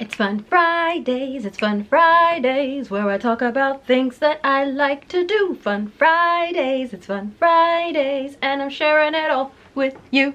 It's Fun Fridays, it's Fun Fridays, where I talk about things that I like to do. Fun Fridays, it's Fun Fridays, and I'm sharing it all with you.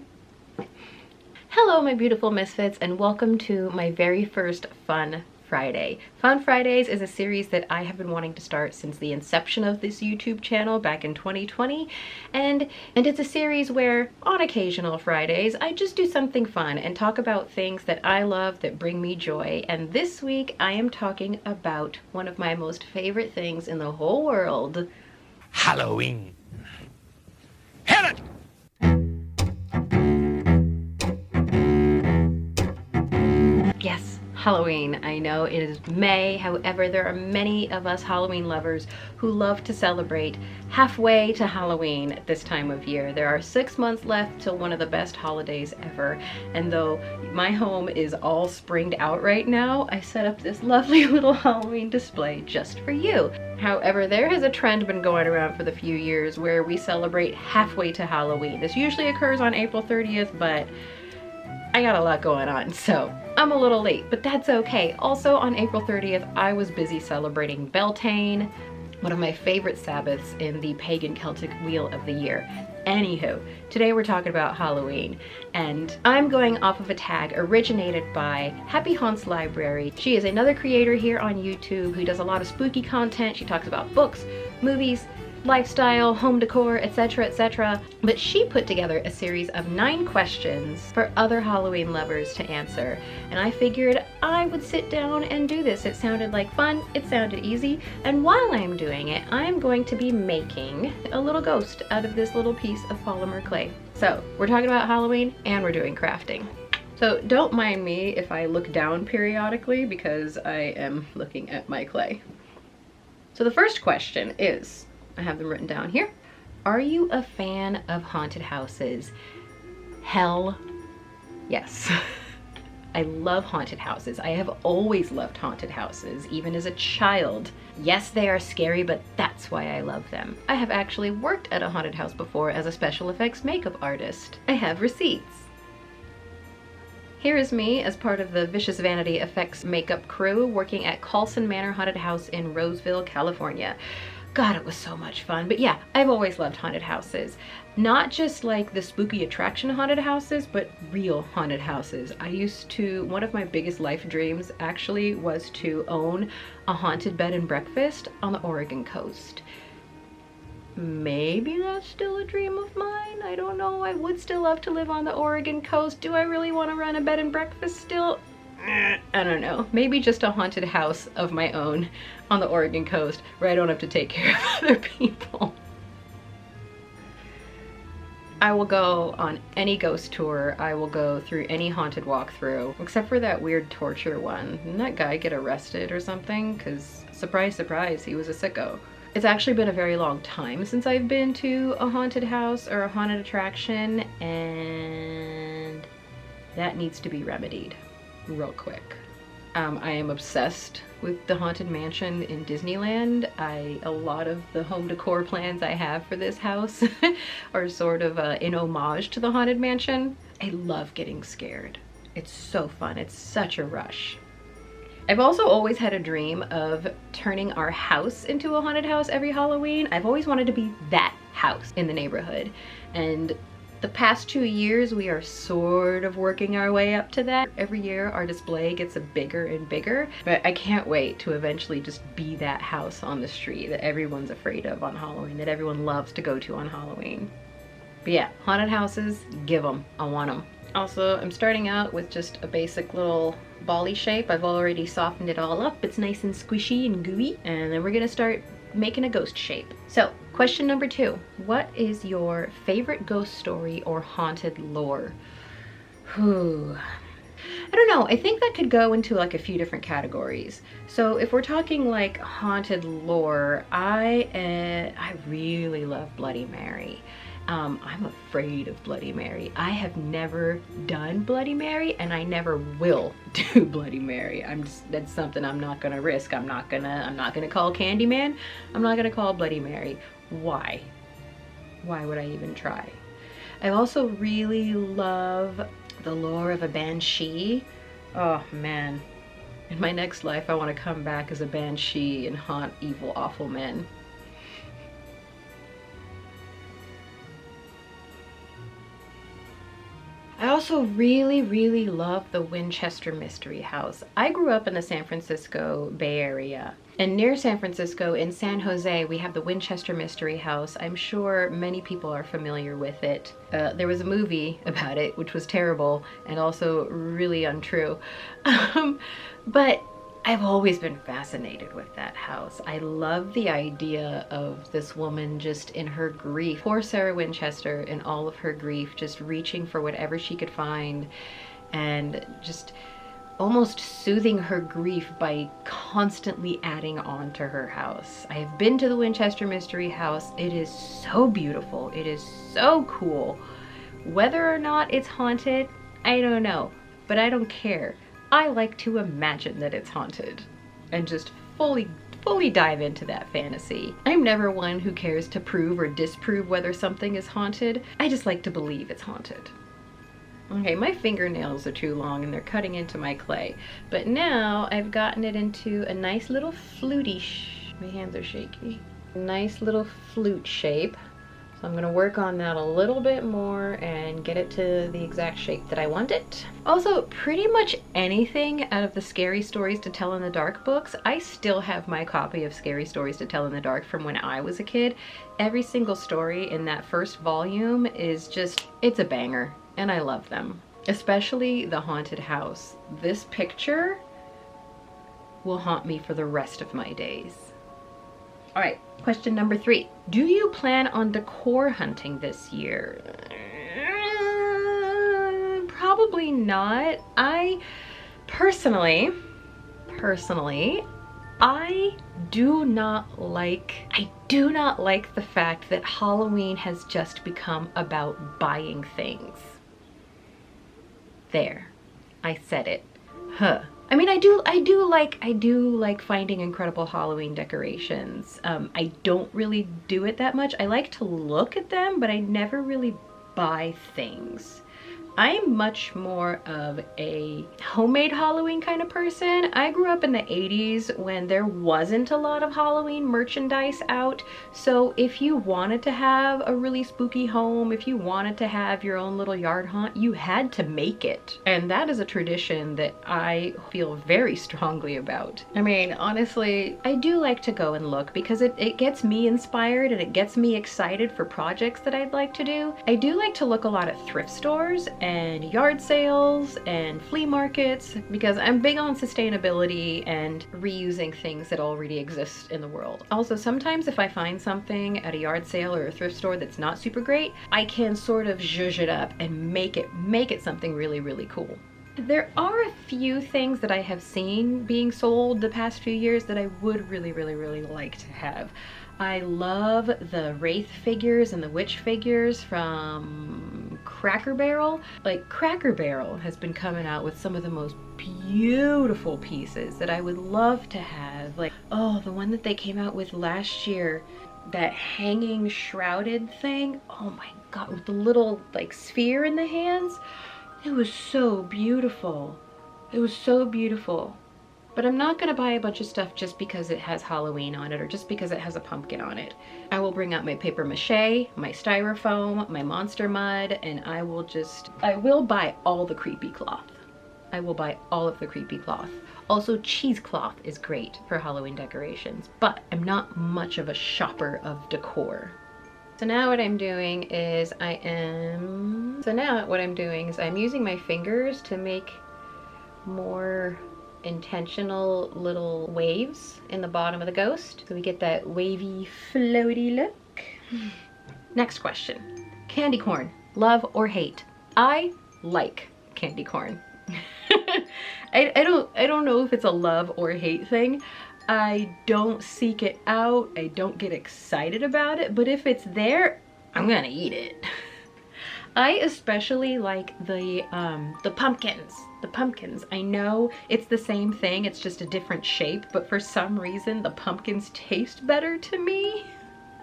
Hello, my beautiful misfits, and welcome to my very first Fun Friday. Fun Fridays is a series that I have been wanting to start since the inception of this YouTube channel back in 2020, and it's a series where on occasional Fridays I just do something fun and talk about things that I love that bring me joy. And this week I am talking about one of my most favorite things in the whole world: Halloween. Hit it! Yes, Halloween. I know it is May, however, there are many of us Halloween lovers who love to celebrate halfway to Halloween at this time of year. There are 6 months left till one of the best holidays ever, and though my home is all springed out right now, I set up this lovely little Halloween display just for you. However, there has a trend been going around for the few years where we celebrate halfway to Halloween. This usually occurs on April 30th, but I got a lot going on, so I'm a little late, but that's okay. Also on April 30th, I was busy celebrating Beltane, one of my favorite Sabbaths in the pagan Celtic wheel of the year. Anywho, today we're talking about Halloween, and I'm going off of a tag originated by Happy Haunts Library. She is another creator here on YouTube who does a lot of spooky content. She talks about books, movies, lifestyle, home decor, etc, etc. But she put together a series of 9 questions for other Halloween lovers to answer, and I figured I would sit down and do this. It sounded like fun, it sounded easy, and while I'm doing it, I'm going to be making a little ghost out of this little piece of polymer clay. So we're talking about Halloween and we're doing crafting. So don't mind me if I look down periodically because I am looking at my clay. So the first question is, I have them written down here: are you a fan of haunted houses? Hell yes. I love haunted houses. I have always loved haunted houses, even as a child. Yes, they are scary, but that's why I love them. I have actually worked at a haunted house before as a special effects makeup artist. I have receipts. Here is me as part of the Vicious Vanity Effects makeup crew working at Carlson Manor Haunted House in Roseville, California. God, it was so much fun. But yeah, I've always loved haunted houses. Not just like the spooky attraction haunted houses, but real haunted houses. One of my biggest life dreams actually was to own a haunted bed and breakfast on the Oregon coast. Maybe that's still a dream of mine. I don't know. I would still love to live on the Oregon coast. Do I really want to run a bed and breakfast still? I don't know. Maybe just a haunted house of my own on the Oregon coast where I don't have to take care of other people. I will go on any ghost tour. I will go through any haunted walkthrough, except for that weird torture one. Didn't that guy get arrested or something? Because surprise, surprise, he was a sicko. It's actually been a very long time since I've been to a haunted house or a haunted attraction, and that needs to be remedied real quick. I am obsessed with the Haunted Mansion in Disneyland. A lot of the home decor plans I have for this house are sort of in homage to the Haunted Mansion. I love getting scared. It's so fun. It's such a rush. I've also always had a dream of turning our house into a haunted house every Halloween. I've always wanted to be that house in the neighborhood, and the past 2 years we are sort of working our way up to that. Every year our display gets bigger and bigger, but I can't wait to eventually just be that house on the street that everyone's afraid of on Halloween, that everyone loves to go to on Halloween. But yeah, haunted houses, give them. I want them. Also, I'm starting out with just a basic little bally shape. I've already softened it all up. It's nice and squishy and gooey. And then we're gonna start making a ghost shape. So, question number 2. What is your favorite ghost story or haunted lore? I don't know. I think that could go into like a few different categories. So if we're talking like haunted lore, I really love Bloody Mary. I'm afraid of Bloody Mary. I have never done Bloody Mary, and I never will do Bloody Mary. That's something I'm not gonna risk. I'm not gonna call Candyman. I'm not gonna call Bloody Mary. Why? Why would I even try? I also really love the lore of a banshee. Oh man, In my next life, I want to come back as a banshee and haunt evil, awful men. I also really, really love the Winchester Mystery House. I grew up in the San Francisco Bay Area. And near San Francisco, in San Jose, we have the Winchester Mystery House. I'm sure many people are familiar with it. There was a movie about it, which was terrible and also really untrue. But I've always been fascinated with that house. I love the idea of this woman just in her grief. Poor Sarah Winchester in all of her grief, just reaching for whatever she could find and just almost soothing her grief by constantly adding on to her house. I have been to the Winchester Mystery House. It is so beautiful. It is so cool. Whether or not it's haunted, I don't know, but I don't care. I like to imagine that it's haunted and just fully dive into that fantasy. I'm never one who cares to prove or disprove whether something is haunted. I just like to believe it's haunted. Okay, my fingernails are too long and they're cutting into my clay, but now I've gotten it into a nice little fluty my hands are shaky. Nice little flute shape. So I'm going to work on that a little bit more and get it to the exact shape that I want it. Also, pretty much anything out of the Scary Stories to Tell in the Dark books, I still have my copy of Scary Stories to Tell in the Dark from when I was a kid. Every single story in that first volume is just, it's a banger, and I love them. Especially the haunted house. This picture will haunt me for the rest of my days. All right, question number 3. Do you plan on decor hunting this year? Probably not. I personally, I do not like the fact that Halloween has just become about buying things. There, I said it. Huh. I mean, I do like finding incredible Halloween decorations. I don't really do it that much. I like to look at them, but I never really buy things. I'm much more of a homemade Halloween kind of person. I grew up in the 80s when there wasn't a lot of Halloween merchandise out. So if you wanted to have a really spooky home, if you wanted to have your own little yard haunt, you had to make it. And that is a tradition that I feel very strongly about. I mean, honestly, I do like to go and look because it gets me inspired and it gets me excited for projects that I'd like to do. I do like to look a lot at thrift stores and yard sales and flea markets because I'm big on sustainability and reusing things that already exist in the world. Also, sometimes if I find something at a yard sale or a thrift store that's not super great, I can sort of zhuzh it up and make it something really, really cool. There are a few things that I have seen being sold the past few years that I would really, really, really like to have. I love the Wraith figures and the Witch figures from Cracker Barrel. Like, Cracker Barrel has been coming out with some of the most beautiful pieces that I would love to have. Like, oh, the one that they came out with last year, that hanging shrouded thing. Oh my God, with the little like sphere in the hands. It was so beautiful. It was so beautiful. But I'm not gonna buy a bunch of stuff just because it has Halloween on it or just because it has a pumpkin on it. I will bring out my paper mache, my styrofoam, my monster mud, and I will buy all the creepy cloth. I will buy all of the creepy cloth. Also, cheesecloth is great for Halloween decorations, but I'm not much of a shopper of decor. So now what I'm doing is I'm using my fingers to make more intentional little waves in the bottom of the ghost. So we get that wavy, floaty look. Next question. Candy corn, love or hate? I like candy corn. I don't know if it's a love or hate thing. I don't seek it out. I don't get excited about it, but if it's there, I'm gonna eat it. I especially like the pumpkins. The pumpkins. I know it's the same thing, it's just a different shape, but for some reason the pumpkins taste better to me.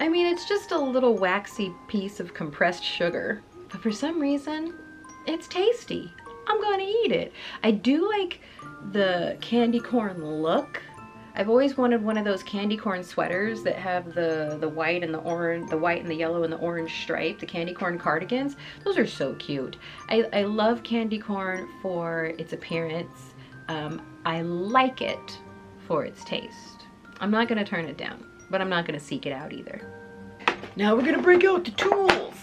I mean, it's just a little waxy piece of compressed sugar, but for some reason it's tasty. I'm gonna eat it. I do like the candy corn look. I've always wanted one of those candy corn sweaters that have the white and the orange, the white and the yellow and the orange stripe, the candy corn cardigans. Those are so cute. I love candy corn for its appearance. I like it for its taste. I'm not gonna turn it down, but I'm not gonna seek it out either. Now we're gonna break out the tools.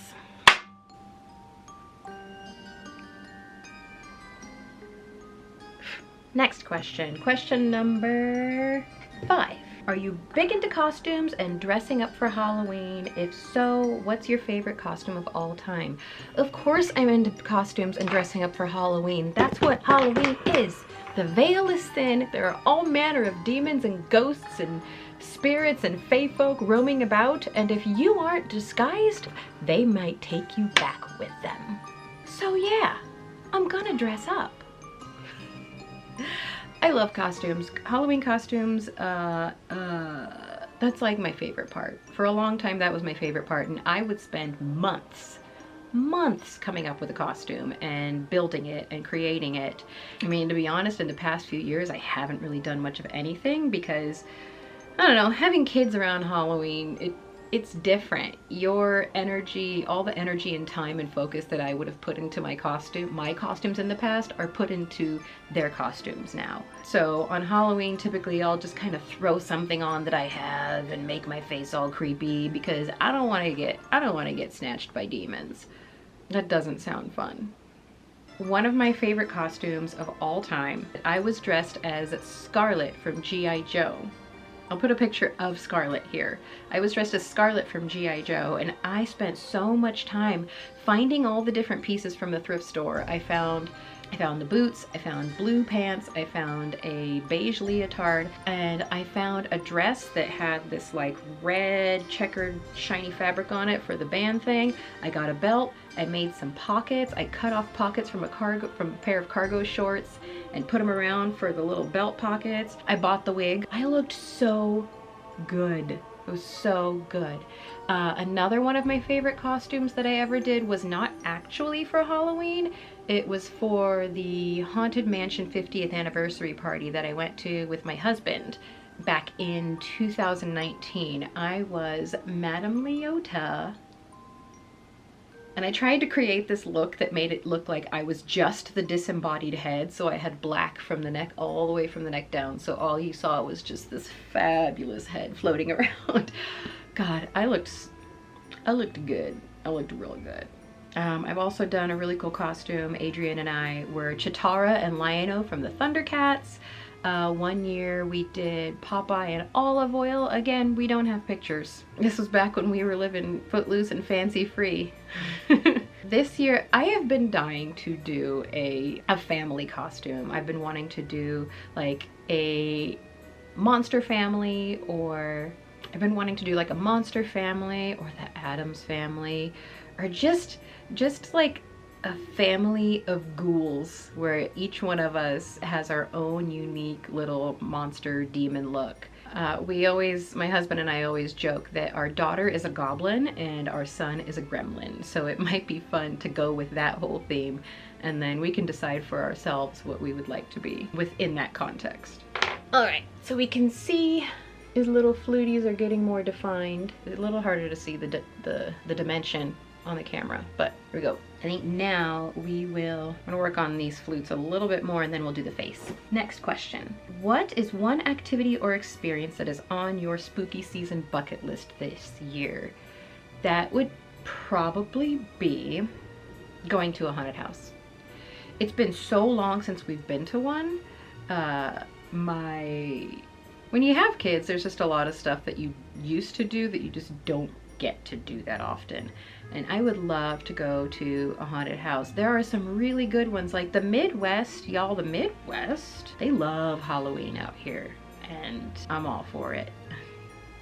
Next question. Question number 5. Are you big into costumes and dressing up for Halloween? If so, what's your favorite costume of all time? Of course I'm into costumes and dressing up for Halloween. That's what Halloween is. The veil is thin. There are all manner of demons and ghosts and spirits and fae folk roaming about, and if you aren't disguised, they might take you back with them. So yeah, I'm gonna dress up. I love costumes. Halloween costumes, that's like my favorite part. For a long time, that was my favorite part, and I would spend months coming up with a costume and building it and creating it. I mean, to be honest, in the past few years, I haven't really done much of anything because, I don't know, having kids around Halloween, it's different. Your energy, all the energy and time and focus that I would have put into my costumes in the past are put into their costumes now. So on Halloween, typically I'll just kind of throw something on that I have and make my face all creepy because I don't want to get snatched by demons. That doesn't sound fun. One of my favorite costumes of all time, I was dressed as Scarlet from G.I. Joe. I'll put a picture of Scarlet here. I was dressed as Scarlet from G.I. Joe, and I spent so much time finding all the different pieces from the thrift store. I found the boots, I found blue pants, I found a beige leotard, and I found a dress that had this like red checkered shiny fabric on it for the band thing. I got a belt, I made some pockets, I cut off pockets from a pair of cargo shorts and put them around for the little belt pockets. I bought the wig. I looked so good. It was so good. Another one of my favorite costumes that I ever did was not actually for Halloween. It was for the Haunted Mansion 50th anniversary party that I went to with my husband back in 2019. I was Madame Leota. And I tried to create this look that made it look like I was just the disembodied head. So I had black from the neck, all the way from the neck down. So all you saw was just this fabulous head floating around. God, I looked good. I looked real good. I've also done a really cool costume. Adrian and I were Chitara and Lion-O from the Thundercats. One year we did Popeye and Olive Oil. Again, we don't have pictures. This was back when we were living footloose and fancy free. This year, I have been dying to do a family costume. I've been wanting to do like a monster family, or I've been wanting to do like a monster family or the Addams family, or just like a family of ghouls where each one of us has our own unique little monster demon look. My husband and I always joke that our daughter is a goblin and our son is a gremlin. So it might be fun to go with that whole theme, and then we can decide for ourselves what we would like to be within that context. All right, so we can see his little fluties are getting more defined. It's a little harder to see the dimension on the camera, but here we go. I think now I'm gonna work on these flutes a little bit more, and then we'll do the face. Next question. What is one activity or experience that is on your spooky season bucket list this year? That would probably be going to a haunted house. It's been so long since we've been to one. When you have kids, there's just a lot of stuff that you used to do that you just don't get to do that often. And I would love to go to a haunted house. There are some really good ones, like the Midwest. Y'all, the Midwest, they love Halloween out here, and I'm all for it.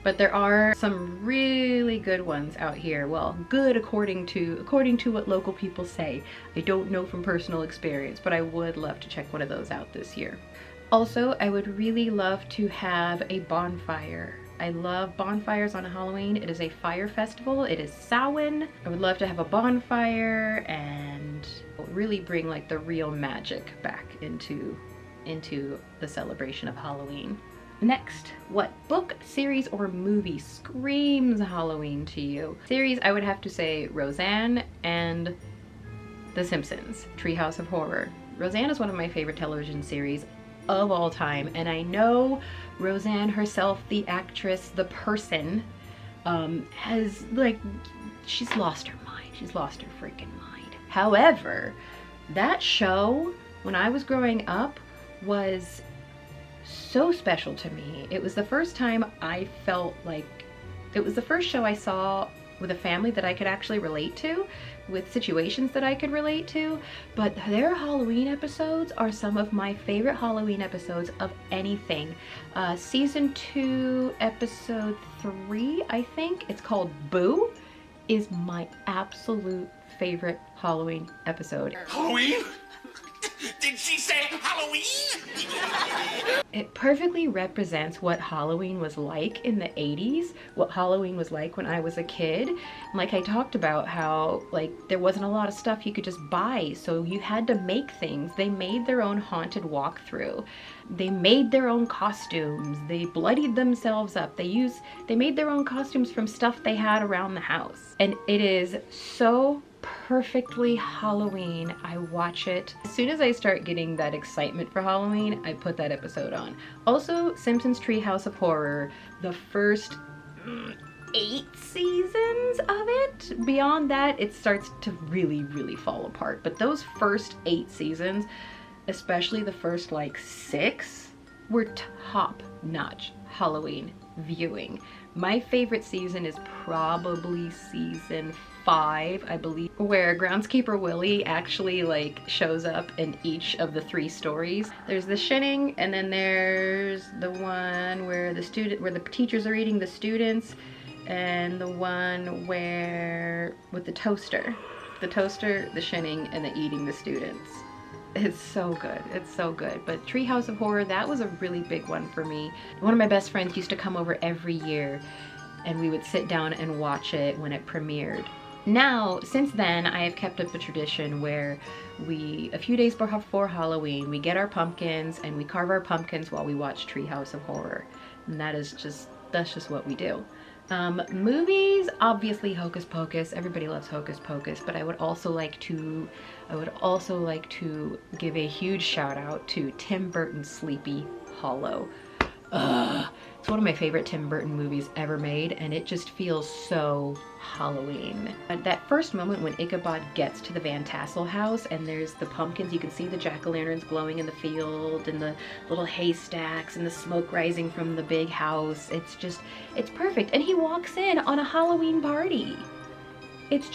But there are some really good ones out here. Well, good according to what local people say. I don't know from personal experience, but I would love to check one of those out this year. Also, I would really love to have a bonfire. I love bonfires on Halloween. It is a fire festival. It is Samhain. I would love to have a bonfire and really bring like the real magic back into into the celebration of Halloween. Next, what book, series, or movie screams Halloween to you? Series, I would have to say Roseanne and The Simpsons, Treehouse of Horror. Roseanne is one of my favorite television series of all time, and I know Roseanne herself, the actress, the person, has, like, she's lost her mind. She's lost her freaking mind. However, that show, when I was growing up, was so special to me. It was the first time I felt like, it was the first show I saw with a family that I could actually relate to, with situations that I could relate to. But their Halloween episodes are some of my favorite Halloween episodes of anything. Season 2, episode 3, I think, it's called Boo, is my absolute favorite Halloween episode. Halloween? Did she say Halloween? It perfectly represents what Halloween was like in the 80s, what Halloween was like when I was a kid. Like I talked about how, like, there wasn't a lot of stuff you could just buy, so you had to make things. They made their own haunted walkthrough. They made their own costumes. They bloodied themselves up. They made their own costumes from stuff they had around the house. And it is so perfectly Halloween. I watch it. As soon as I start getting that excitement for Halloween, I put that episode on. Also, Simpsons Treehouse of Horror, the first 8 seasons of it. Beyond that, it starts to really, really fall apart. But those first 8 seasons, especially the first like 6, were top-notch Halloween viewing. My favorite season is probably season 5, I believe, where groundskeeper Willie actually like shows up in each of the 3 stories. There's the shinning, and then there's the one where the teachers are eating the students, and the one where with the toaster, the shinning, and the eating the students. It's so good. It's so good. But Treehouse of Horror, that was a really big one for me. One of my best friends used to come over every year, and we would sit down and watch it when it premiered. Now, since then, I have kept up a tradition where a few days before Halloween, we get our pumpkins and we carve our pumpkins while we watch Treehouse of Horror. And that's just what we do. Movies, obviously Hocus Pocus. Everybody loves Hocus Pocus, but I would also like to give a huge shout out to Tim Burton's Sleepy Hollow. It's one of my favorite Tim Burton movies ever made, and it just feels so Halloween. That first moment when Ichabod gets to the Van Tassel house and there's the pumpkins, you can see the jack-o'-lanterns glowing in the field and the little haystacks and the smoke rising from the big house. It's perfect. And he walks in on a Halloween party. It's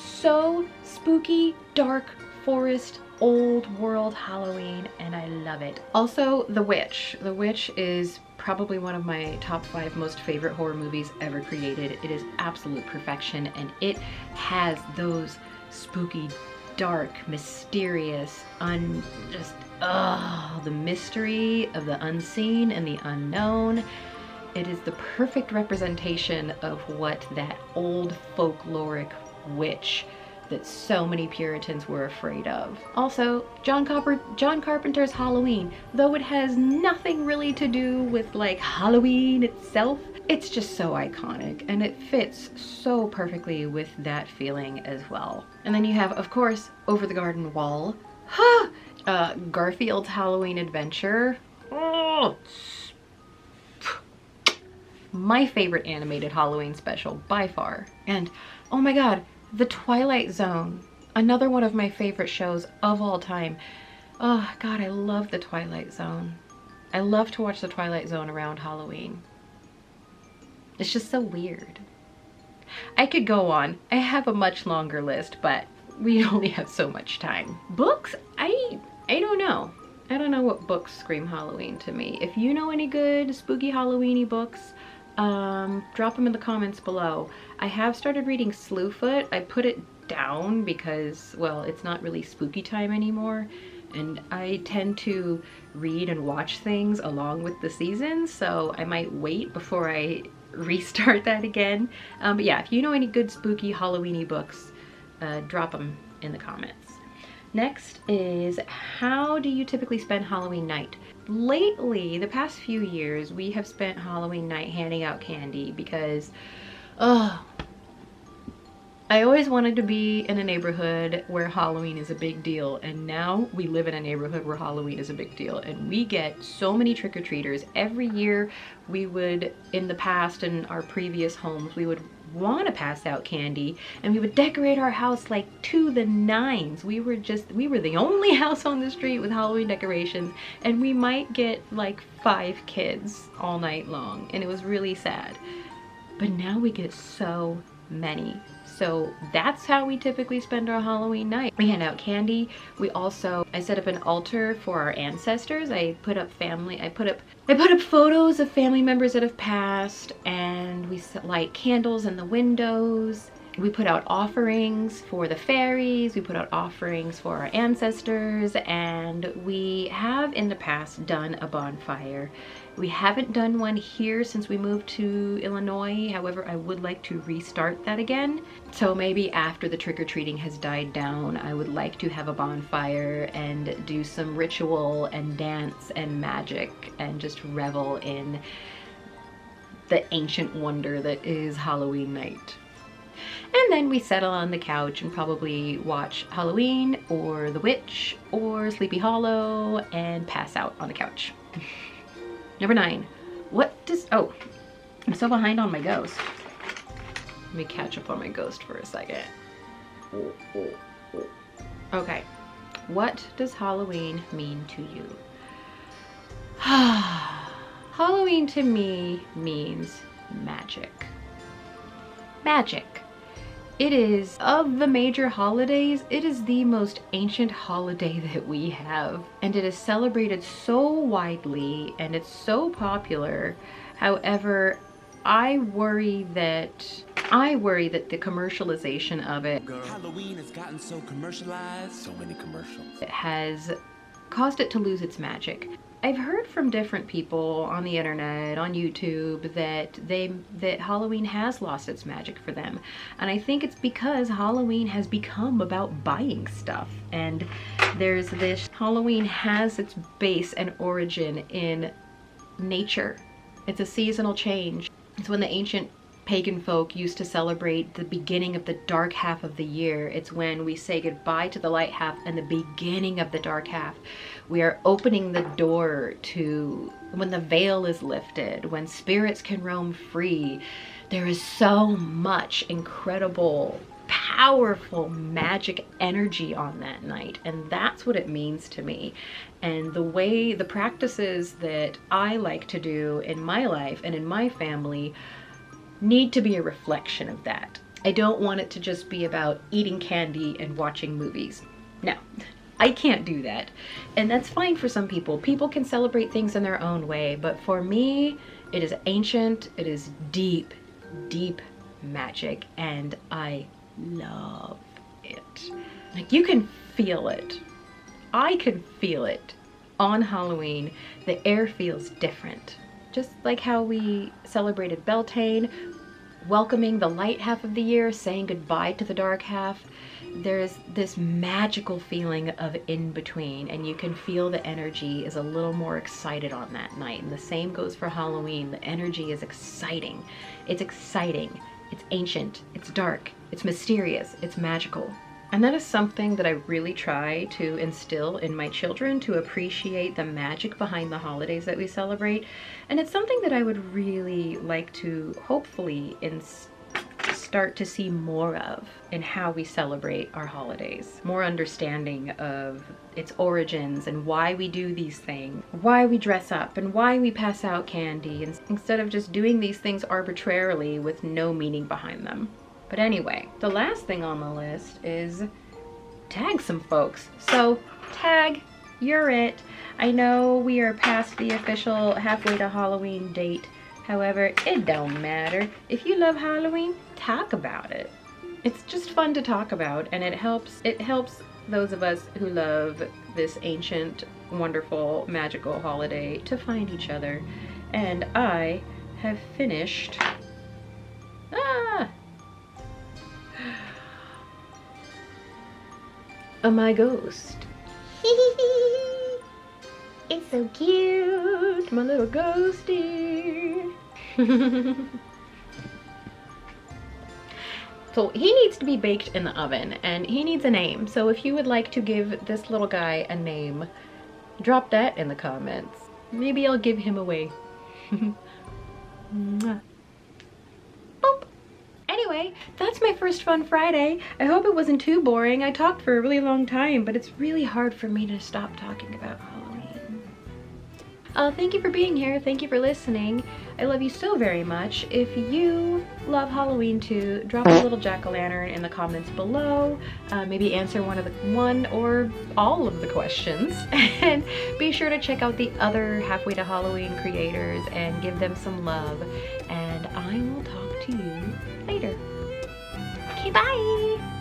so spooky, dark, forest, old world Halloween, and I love it. Also, The Witch. The Witch is probably one of my top 5 most favorite horror movies ever created. It is absolute perfection, and it has those spooky, dark, mysterious, the mystery of the unseen and the unknown. It is the perfect representation of what that old folkloric witch that so many Puritans were afraid of. Also, John Carpenter's Halloween, though it has nothing really to do with like Halloween itself, it's just so iconic and it fits so perfectly with that feeling as well. And then you have, of course, Over the Garden Wall, Garfield's Halloween Adventure. Oh, my favorite animated Halloween special by far. And oh my god, The Twilight Zone, another one of my favorite shows of all time. Oh god, I love The Twilight Zone. I love to watch The Twilight Zone around Halloween. It's just so weird. I could go on. I have a much longer list, but we only have so much time. Books? I don't know. I don't know what books scream Halloween to me. If you know any good spooky Halloween-y books, drop them in the comments below. I have started reading Slewfoot. I put it down because, well, it's not really spooky time anymore, and I tend to read and watch things along with the seasons, so I might wait before I restart that again. But yeah, if you know any good spooky Halloween-y books, drop them in the comments. Next is, how do you typically spend Halloween night? Lately, the past few years, we have spent Halloween night handing out candy because, oh, I always wanted to be in a neighborhood where Halloween is a big deal, and now we live in a neighborhood where Halloween is a big deal, and we get so many trick-or-treaters. Every year we would, in the past, in our previous homes, we would want to pass out candy, and we would decorate our house like to the nines. We were the only house on the street with Halloween decorations, and we might get like 5 kids all night long, and it was really sad. But now we get so many. So that's how we typically spend our Halloween night. We hand out candy. I set up an altar for our ancestors. I put up photos of family members that have passed, and we light candles in the windows. We put out offerings for the fairies, we put out offerings for our ancestors, and we have in the past done a bonfire. We haven't done one here since we moved to Illinois. However, I would like to restart that again. So maybe after the trick-or-treating has died down, I would like to have a bonfire and do some ritual and dance and magic and just revel in the ancient wonder that is Halloween night. And then we settle on the couch and probably watch Halloween or The Witch or Sleepy Hollow and pass out on the couch. Number 9. Oh, I'm so behind on my ghost. Let me catch up on my ghost for a second. Okay. What does Halloween mean to you? Halloween to me means magic. Magic. It is, of the major holidays, it is the most ancient holiday that we have, and it is celebrated so widely and it's so popular. However, I worry that the commercialization of it, Halloween has gotten so commercialized. So many commercials. it has caused it to lose its magic. I've heard from different people on the internet, on YouTube, that Halloween has lost its magic for them. And I think it's because Halloween has become about buying stuff. And there's this, Halloween has its base and origin in nature. It's a seasonal change. It's when the ancient pagan folk used to celebrate the beginning of the dark half of the year. It's when we say goodbye to the light half and the beginning of the dark half. We are opening the door to when the veil is lifted, when spirits can roam free. There is so much incredible, powerful magic energy on that night, and that's what it means to me. And the practices that I like to do in my life and in my family need to be a reflection of that. I don't want it to just be about eating candy and watching movies. No, I can't do that. And that's fine for some people. People can celebrate things in their own way, but for me, it is ancient, it is deep, deep magic, and I love it. Like, you can feel it. I can feel it. On Halloween, the air feels different. Just like how we celebrated Beltane, welcoming the light half of the year, saying goodbye to the dark half, there's this magical feeling of in between, and you can feel the energy is a little more excited on that night. And the same goes for Halloween. The energy is exciting. It's exciting. It's ancient. It's dark. It's mysterious. It's magical. And that is something that I really try to instill in my children, to appreciate the magic behind the holidays that we celebrate. And it's something that I would really like to hopefully start to see more of in how we celebrate our holidays. More understanding of its origins and why we do these things, why we dress up and why we pass out candy, and instead of just doing these things arbitrarily with no meaning behind them. But anyway, the last thing on the list is tag some folks. So tag, you're it. I know we are past the official halfway to Halloween date. However, it don't matter. If you love Halloween, talk about it. It's just fun to talk about, and it helps those of us who love this ancient, wonderful, magical holiday to find each other. And I have finished. My ghost. It's so cute, my little ghostie. So he needs to be baked in the oven and he needs a name. So if you would like to give this little guy a name, drop that in the comments. Maybe I'll give him away. Mwah. Boop. Anyway, that's my first fun Friday. I hope it wasn't too boring. I talked for a really long time, but it's really hard for me to stop talking about Halloween. Thank you for being here. Thank you for listening. I love you so very much. If you love Halloween too, drop a little jack-o'-lantern in the comments below. Maybe answer one or all of the questions. And be sure to check out the other Halfway to Halloween creators and give them some love. And I will talk to you later. Okay, bye!